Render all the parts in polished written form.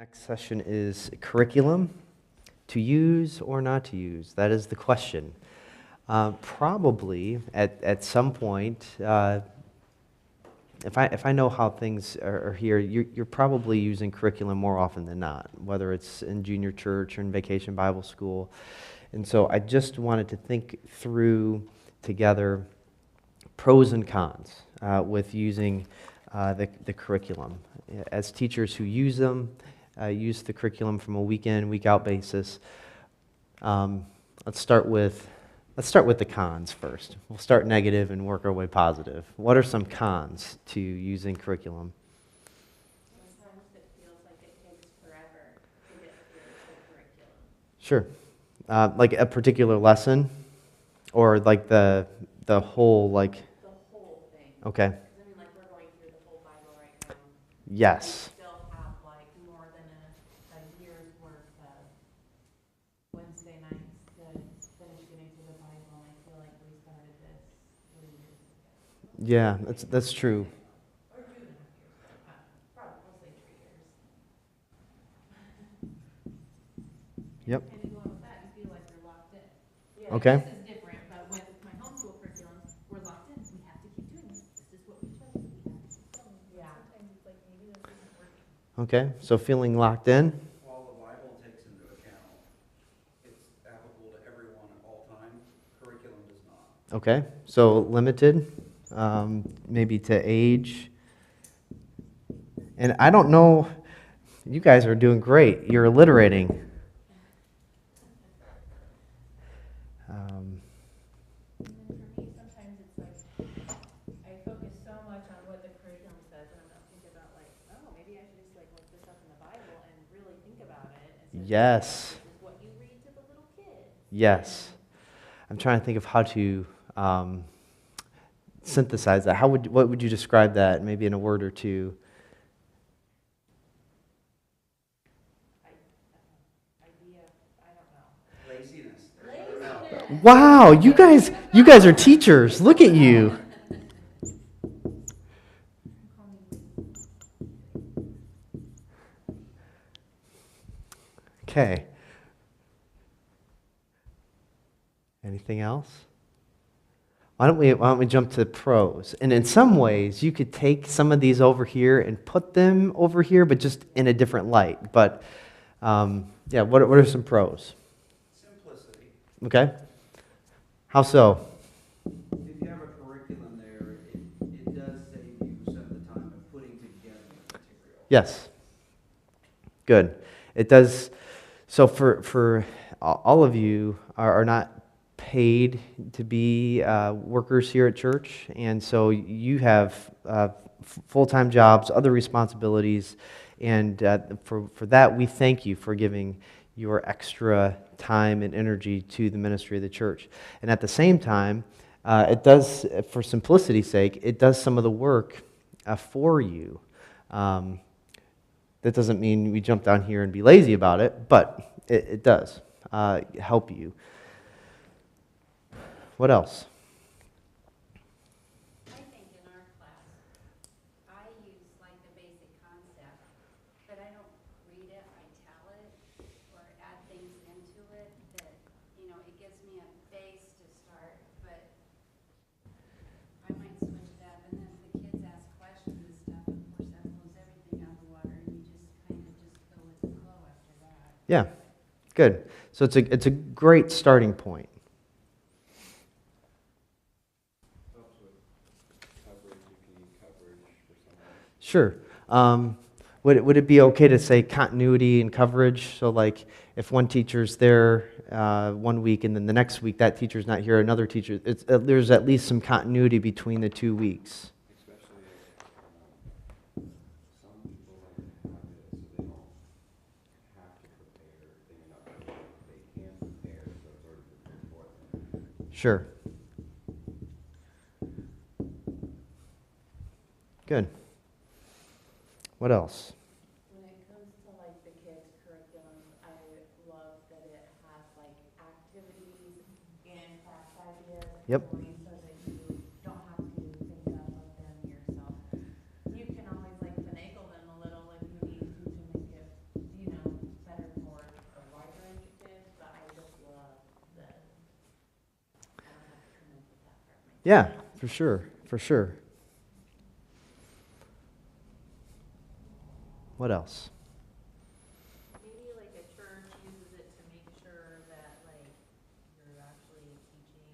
Next session is curriculum, to use or not to use. That is the question. Probably at some point, if I know how things are here, you're probably using curriculum more often than not, whether it's in junior church or in vacation Bible school. And so I just wanted to think through together pros and cons with using the curriculum. As teachers who use them, use the curriculum from a week in, week out basis. Let's start with the cons first. We'll start negative and work our way positive. What are some cons to using curriculum? Sometimes it feels like it takes forever to get through the curriculum. Sure. Like a particular lesson, or like the whole like. The whole thing. Okay. Because I mean, like we're going through the whole Bible right now. Yes. We still have like more than a year's worth of Wednesday nights to finish getting through the Bible, and I feel like we started this 3 years ago. Yeah, that's true. Or 2.5 years ago. Probably mostly 3 years. Yep. And you go with that, you feel like you're locked in. Yeah. Okay. This is different, but with my homeschool curriculum, we're locked in. We have to keep doing this. This is what we chose. We have to keep going. Yeah. Sometimes it's like maybe this isn't working. Okay, so feeling locked in. While the Bible takes into account it's applicable to everyone at all time, curriculum does not. Okay, so limited, maybe to age. And I don't know, you guys are doing great. You're alliterating. And then for me, sometimes it's like I focus so much on what the curriculum says, and I don't think about like, oh, maybe I should just like look this up in the Bible and really think about it. Yes. This is what you read to the little kids. Yes. I'm trying to think of how to synthesize that. What would you describe that, maybe in a word or two? Idea, I don't know. Laziness. Laziness. Wow, you guys are teachers. Look at you. Okay. Anything else? Why don't we jump to pros? And in some ways, you could take some of these over here and put them over here, but just in a different light. But yeah, what are some pros? Simplicity. Okay. How so? If you have a curriculum there, it does save you some of the time of putting together the material. Yes. Good. It does. So for all of you are not paid to be workers here at church, and so you have full-time jobs, other responsibilities, and for that we thank you for giving your extra time and energy to the ministry of the church. And at the same time, it does, for simplicity's sake, it does some of the work for you. That doesn't mean we jump down here and be lazy about it, but it does help you. What else? I think in our class, I use like the basic concept, but I don't read it, I tell it, or add things into it that, it gives me a base to start, but I might switch it up, and then if the kids ask questions and stuff, of course that blows everything out of the water, and you just kind of just go with the flow after that. Yeah, good. So it's a great starting point. Helps with coverage, you can use coverage for someone. Sure. Would it be okay to say continuity and coverage? So like if one teacher's there 1 week and then the next week that teacher's not here, another teacher, there's at least some continuity between the 2 weeks. Especially if some people like to have it so they don't have to prepare. They can prepare, so it's already prepared for them. Sure. Good. What else? When it comes to like the kids' curriculums, I love that it has like activities and class ideas. Yep. So that you don't have to think up of them yourself. You can always like finagle them a little if you need to make it Yeah, for sure, for sure. What else? Maybe like a church uses it to make sure that like you're actually teaching,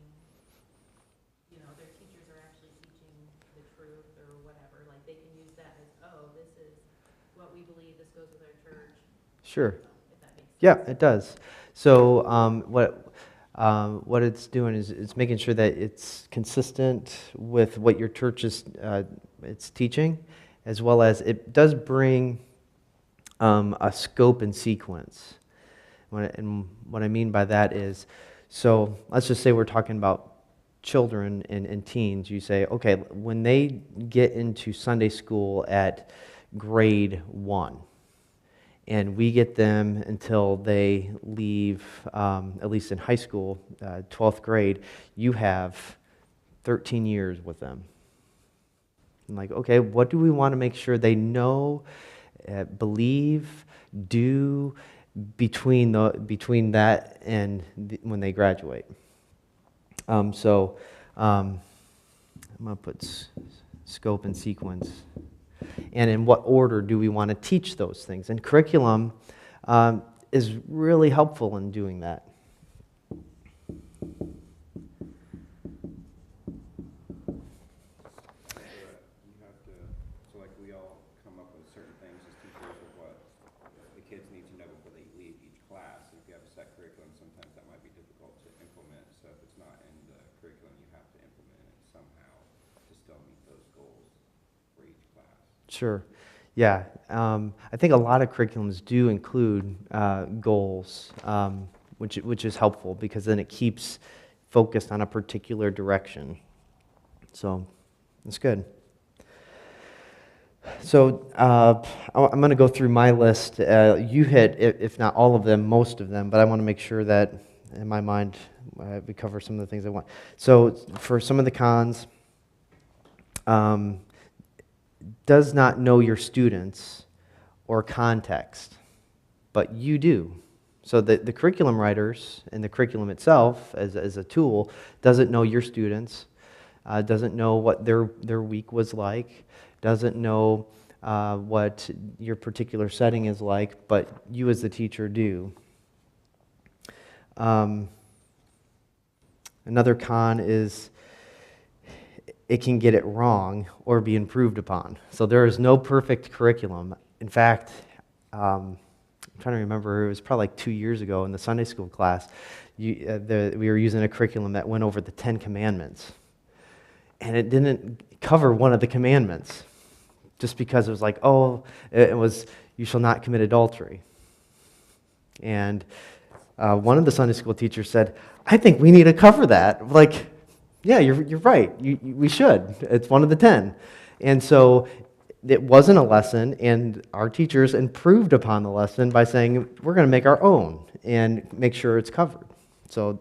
their teachers are actually teaching the truth or whatever. Like they can use that as, oh, this is what we believe, this goes with our church. Sure. If that makes sense. Yeah, it does. So what it's doing is it's making sure that it's consistent with what your church is it's teaching, as well as it does bring a scope and sequence. And what I mean by that is, so let's just say we're talking about children and teens. You say, okay, when they get into Sunday school at grade 1, and we get them until they leave, at least in high school, 12th grade, you have 13 years with them. I'm like, okay, what do we want to make sure they know, believe, do between that and when they graduate? I'm going to put scope and sequence. And in what order do we want to teach those things? And curriculum is really helpful in doing that. You have to, so like we all come up with certain things as teachers of what the kids need to know before they leave each class. And if you have a set curriculum, sometimes that might be difficult to implement. So if it's not in the curriculum, you have to implement it somehow to still meet those goals for each class. Sure. Yeah. I think a lot of curriculums do include goals, which is helpful because then it keeps focused on a particular direction. So it's good. So I'm going to go through my list. You hit, if not all of them, most of them, but I want to make sure that in my mind we cover some of the things I want. So for some of the cons, does not know your students or context, but you do. So the curriculum writers and the curriculum itself as a tool doesn't know your students, doesn't know what their week was like, doesn't know what your particular setting is like, but you as the teacher do. Another con is it can get it wrong or be improved upon. So there is no perfect curriculum. In fact, I'm trying to remember, it was probably like 2 years ago in the Sunday school class, we were using a curriculum that went over the 10 Commandments. And it didn't cover one of the commandments, just because it was like, it was, you shall not commit adultery. And one of the Sunday school teachers said, I think we need to cover that. Like, yeah, you're right. We should. It's one of the 10. And so it wasn't a lesson, and our teachers improved upon the lesson by saying, we're going to make our own and make sure it's covered. So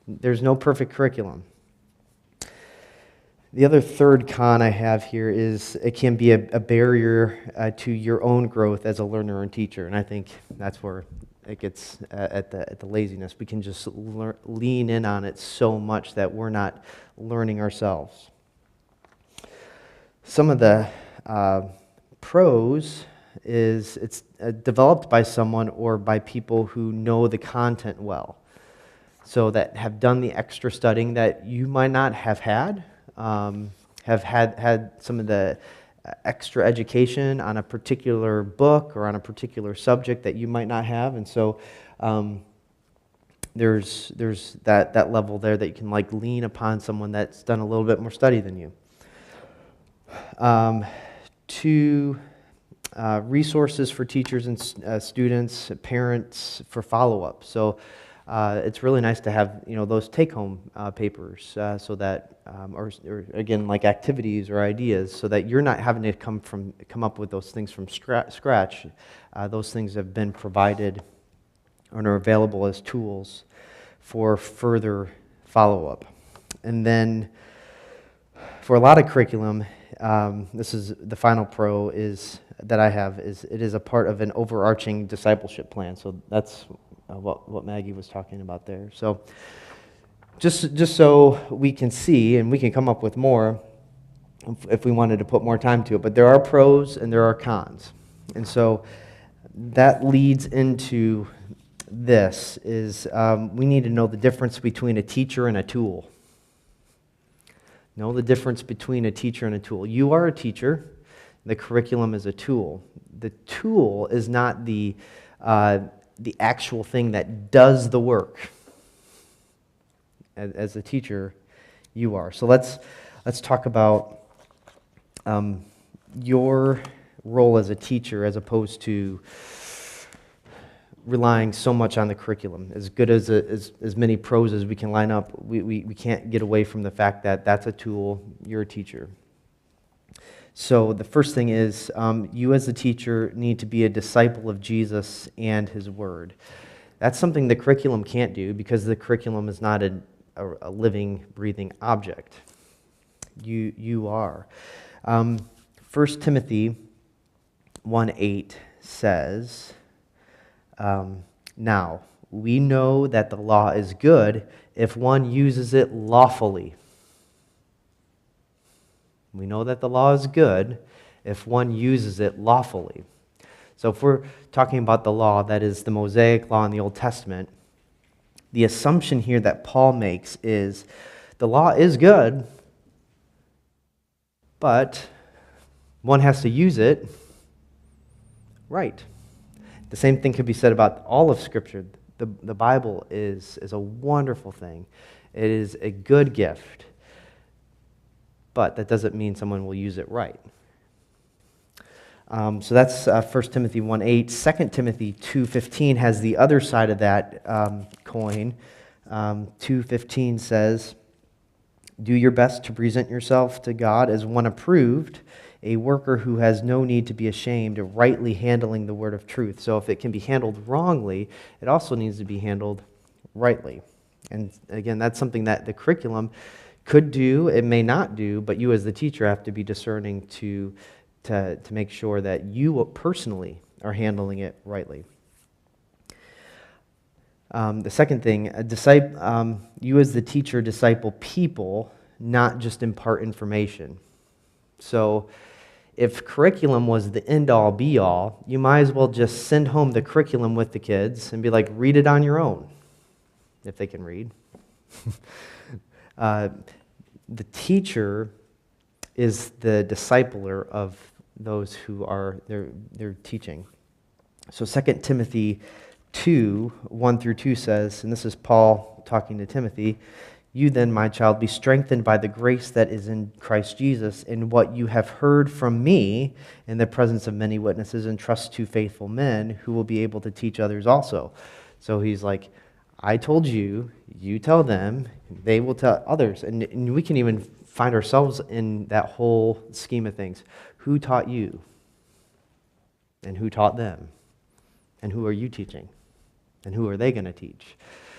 there's no perfect curriculum. The other third con I have here is it can be a barrier to your own growth as a learner and teacher, and I think that's where it gets at the laziness. We can just lean in on it so much that we're not learning ourselves. Some of the pros is it's developed by someone or by people who know the content well, so that have done the extra studying that you might not have had, have had some of the extra education on a particular book or on a particular subject that you might not have, and so there's that level there that you can like lean upon someone that's done a little bit more study than you. Two, resources for teachers and students, parents for follow-up. So it's really nice to have those take-home papers, so that or again like activities or ideas, so that you're not having to come up with those things from scratch. Those things have been provided and are available as tools for further follow-up. And then for a lot of curriculum, this is the final pro that I have is it is a part of an overarching discipleship plan. So that's what Maggie was talking about there. So just so we can see, and we can come up with more if we wanted to put more time to it, but there are pros and there are cons. And so that leads into this, is we need to know the difference between a teacher and a tool. Know the difference between a teacher and a tool. You are a teacher. The curriculum is a tool. The tool is not the actual thing that does the work. As a teacher, you are. So let's talk about your role as a teacher as opposed to relying so much on the curriculum. As good as many pros as we can line up, we can't get away from the fact that that's a tool, you're a teacher. So the first thing is, you as a teacher need to be a disciple of Jesus and His Word. That's something the curriculum can't do because the curriculum is not a living, breathing object. You are. 1 Timothy 1:8 says, now, we know that the law is good if one uses it lawfully. We know that the law is good if one uses it lawfully. So if we're talking about the law, that is the Mosaic law in the Old Testament, the assumption here that Paul makes is the law is good, but one has to use it right. The same thing could be said about all of Scripture. The Bible is a wonderful thing. It is a good gift, but that doesn't mean someone will use it right. So that's 1 Timothy 1:8. 2 Timothy 2:15 has the other side of that coin. 2:15 says, do your best to present yourself to God as one approved, a worker who has no need to be ashamed, rightly handling the word of truth. So if it can be handled wrongly, it also needs to be handled rightly. And again, that's something that the curriculum could do, it may not do, but you as the teacher have to be discerning to make sure that you personally are handling it rightly. The second thing, you as the teacher disciple people, not just impart information. So if curriculum was the end-all, be-all, you might as well just send home the curriculum with the kids and be like, read it on your own, if they can read. The teacher is the discipler of those who are they're teaching. So 2 Timothy 2:1-2 says, and this is Paul talking to Timothy, you then, my child, be strengthened by the grace that is in Christ Jesus, in what you have heard from me in the presence of many witnesses, and trust to faithful men who will be able to teach others also. So he's like, I told you, you tell them, they will tell others. And we can even find ourselves in that whole scheme of things. Who taught you? And who taught them? And who are you teaching? And who are they going to teach?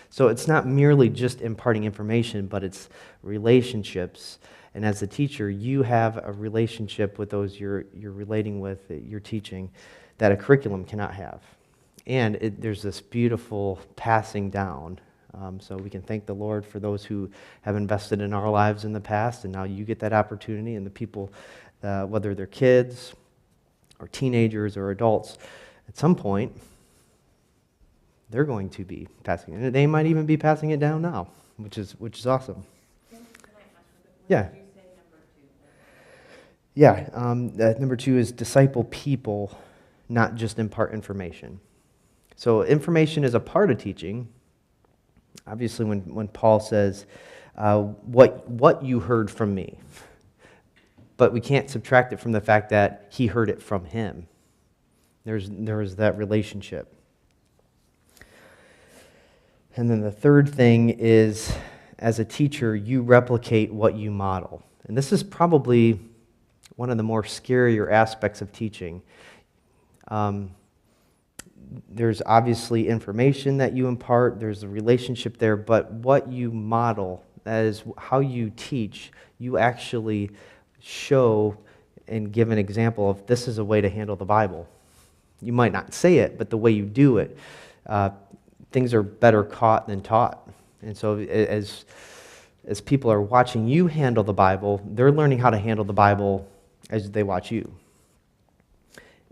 So it's not merely just imparting information, but it's relationships. And as a teacher, you have a relationship with those you're relating with, that you're teaching, that a curriculum cannot have. And there's this beautiful passing down. So we can thank the Lord for those who have invested in our lives in the past, and now you get that opportunity, and the people, whether they're kids or teenagers or adults, at some point, they're going to be passing it. They might even be passing it down now, which is awesome. Can I ask you, what Yeah. did you say number 2? Number 2 is disciple people, not just impart information. So information is a part of teaching. Obviously, when Paul says, what you heard from me, but we can't subtract it from the fact that he heard it from him. There is that relationship. And then the third thing is, as a teacher, you replicate what you model. And this is probably one of the more scarier aspects of teaching. There's obviously information that you impart, there's a relationship there, but what you model, that is how you teach, you actually show and give an example of this is a way to handle the Bible. You might not say it, but the way you do it, things are better caught than taught. And so as people are watching you handle the Bible, they're learning how to handle the Bible as they watch you.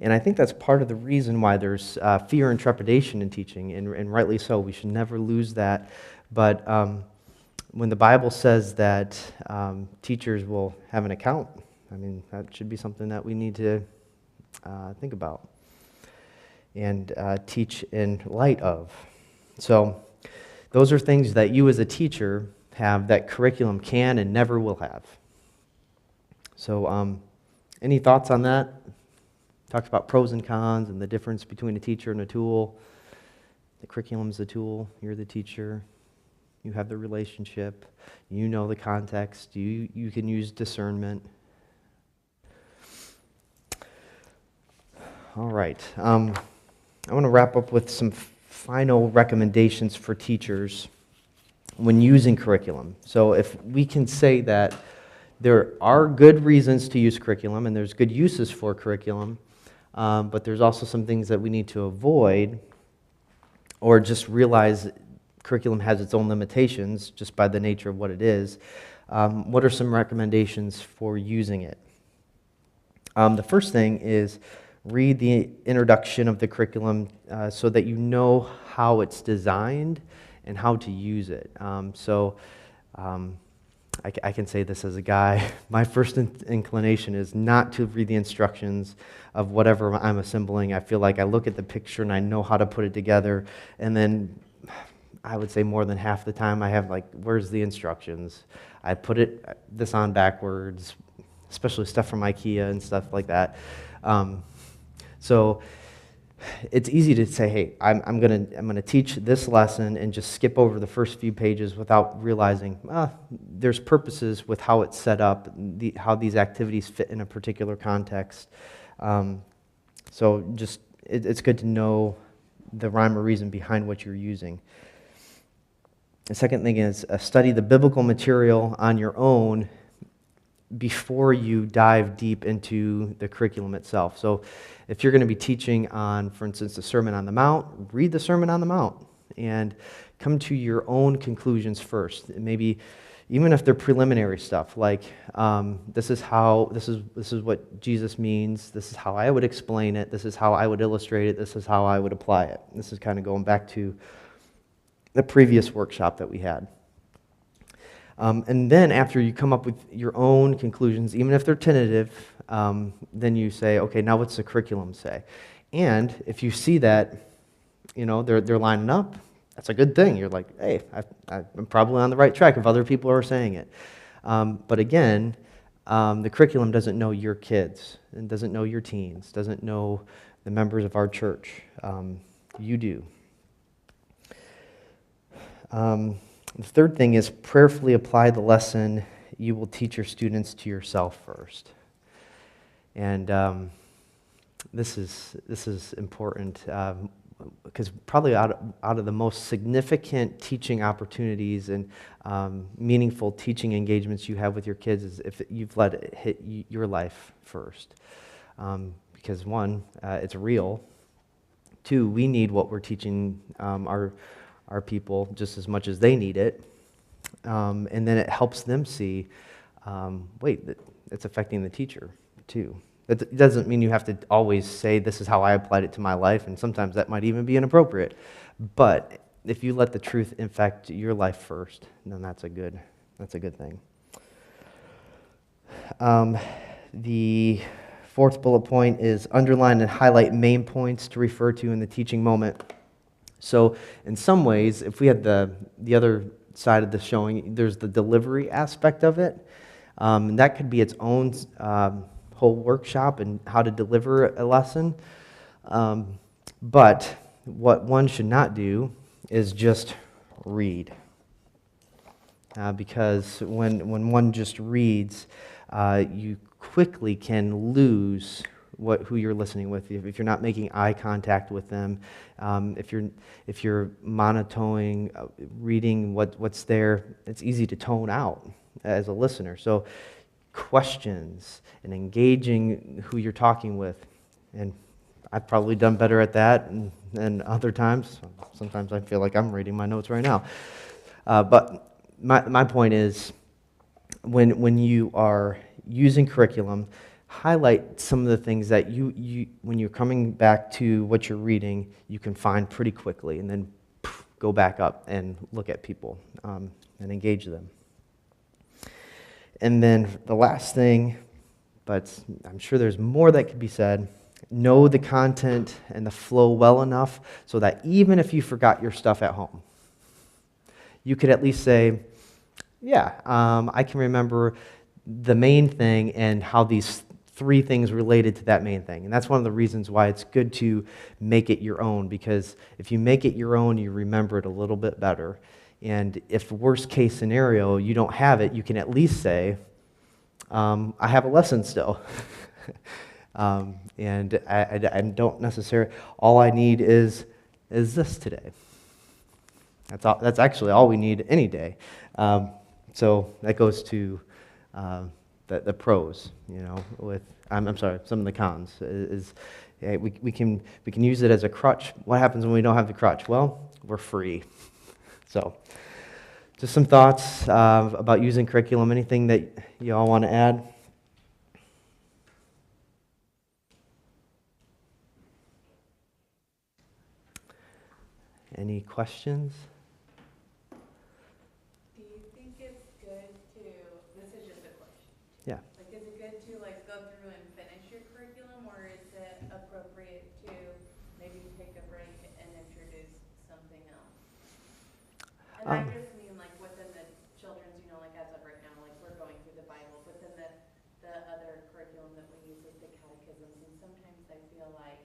And I think that's part of the reason why there's fear and trepidation in teaching, and rightly so. We should never lose that. But when the Bible says that teachers will have an account, I mean, that should be something that we need to think about and teach in light of. So those are things that you as a teacher have that curriculum can and never will have. So any thoughts on that? Talked about pros and cons and the difference between a teacher and a tool. The curriculum's the tool, you're the teacher. You have the relationship, you know the context, you can use discernment. All right, I want to wrap up with some final recommendations for teachers when using curriculum. So if we can say that there are good reasons to use curriculum and there's good uses for curriculum, but there's also some things that we need to avoid or just realize curriculum has its own limitations just by the nature of what it is. What are some recommendations for using it? The first thing is read the introduction of the curriculum so that you know how it's designed and how to use it. I can say this as a guy. My first inclination is not to read the instructions of whatever I'm assembling. I feel like I look at the picture and I know how to put it together, and then I would say more than half the time I have like, where's the instructions? I put this on backwards, especially stuff from IKEA and stuff like that. So it's easy to say, hey, I'm gonna teach this lesson and just skip over the first few pages without realizing there's purposes with how it's set up, how these activities fit in a particular context. So just it's good to know the rhyme or reason behind what you're using. The second thing is study the biblical material on your own before you dive deep into the curriculum itself. So if you're going to be teaching on, for instance, the Sermon on the Mount, read the Sermon on the Mount and come to your own conclusions first. Maybe even if they're preliminary stuff, like this is what Jesus means, this is how I would explain it, this is how I would illustrate it, this is how I would apply it. This is kind of going back to the previous workshop that we had. And then after you come up with your own conclusions, even if they're tentative, then you say, okay, now what's the curriculum say? And if you see that, they're lining up, that's a good thing. You're like, hey, I'm probably on the right track if other people are saying it. But again, the curriculum doesn't know your kids, and doesn't know your teens, doesn't know the members of our church. You do. The third thing is prayerfully apply the lesson you will teach your students to yourself first. And this is important because probably out of the most significant teaching opportunities and meaningful teaching engagements you have with your kids is if you've let it hit your life first. Because one, it's real. Two, we need what we're teaching our people just as much as they need it. And then it helps them see, it's affecting the teacher too. It doesn't mean you have to always say, this is how I applied it to my life, and sometimes that might even be inappropriate. But if you let the truth infect your life first, then that's a good thing. The fourth bullet point is underline and highlight main points to refer to in the teaching moment. So in some ways, if we had the other side of the showing, there's the delivery aspect of it. And that could be its own whole workshop and how to deliver a lesson. But what one should not do is just read. Because when one just reads, you quickly can lose who you're listening with. If you're not making eye contact with them, if you're monotoning, reading what's there, it's easy to tone out as a listener. So questions and engaging who you're talking with, and I've probably done better at that than other times. Sometimes I feel like I'm reading my notes right now. But my point is, when you are using curriculum, highlight some of the things that you when you're coming back to what you're reading, you can find pretty quickly, and then go back up and look at people and engage them. And then the last thing, but I'm sure there's more that could be said, know the content and the flow well enough so that even if you forgot your stuff at home, you could at least say, yeah, I can remember the main thing and how these 3 things related to that main thing. And that's one of the reasons why it's good to make it your own, because if you make it your own, you remember it a little bit better. And if worst case scenario, you don't have it, you can at least say, I have a lesson still. And I don't necessarily, all I need is this today. That's actually all we need any day. So that goes to the pros, with, I'm sorry, some of the cons is we can use it as a crutch. What happens when we don't have the crutch? Well, we're free. So just some thoughts about using curriculum. Anything that you all want to add? Any questions? Do you think it's good to, this is just a question. Yeah. Like, is it good to go through and finish your curriculum, or is it appropriate to maybe take a break and introduce something else? And I just mean within the children's, as of right now, we're going through the Bible, but then the other curriculum that we use is the catechisms, and sometimes I feel like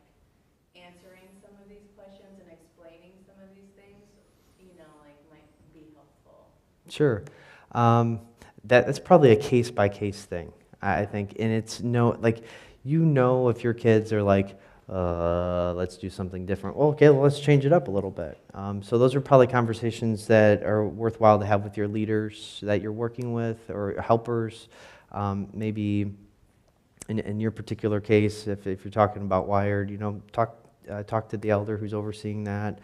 answering some of these questions and explaining some of these things, might be helpful. Sure. That's probably a case-by-case thing, I think. And it's if your kids are let's do something different. Well, okay, let's change it up a little bit. So those are probably conversations that are worthwhile to have with your leaders that you're working with or helpers. Maybe in your particular case, if you're talking about Wired, talk to the elder who's overseeing that.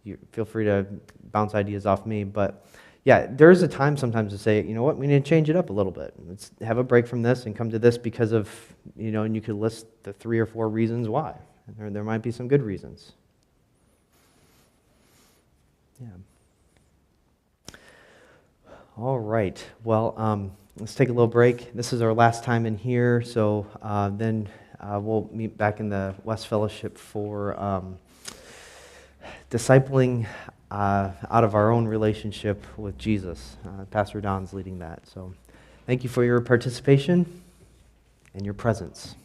You feel free to bounce ideas off me, but yeah, there is a time sometimes to say, you know what, we need to change it up a little bit. Let's have a break from this and come to this because of, and you could list the 3 or 4 reasons why. And there might be some good reasons. Yeah. All right. Well, let's take a little break. This is our last time in here, so then we'll meet back in the West Fellowship for discipling out of our own relationship with Jesus. Pastor Don's leading that. So thank you for your participation and your presence.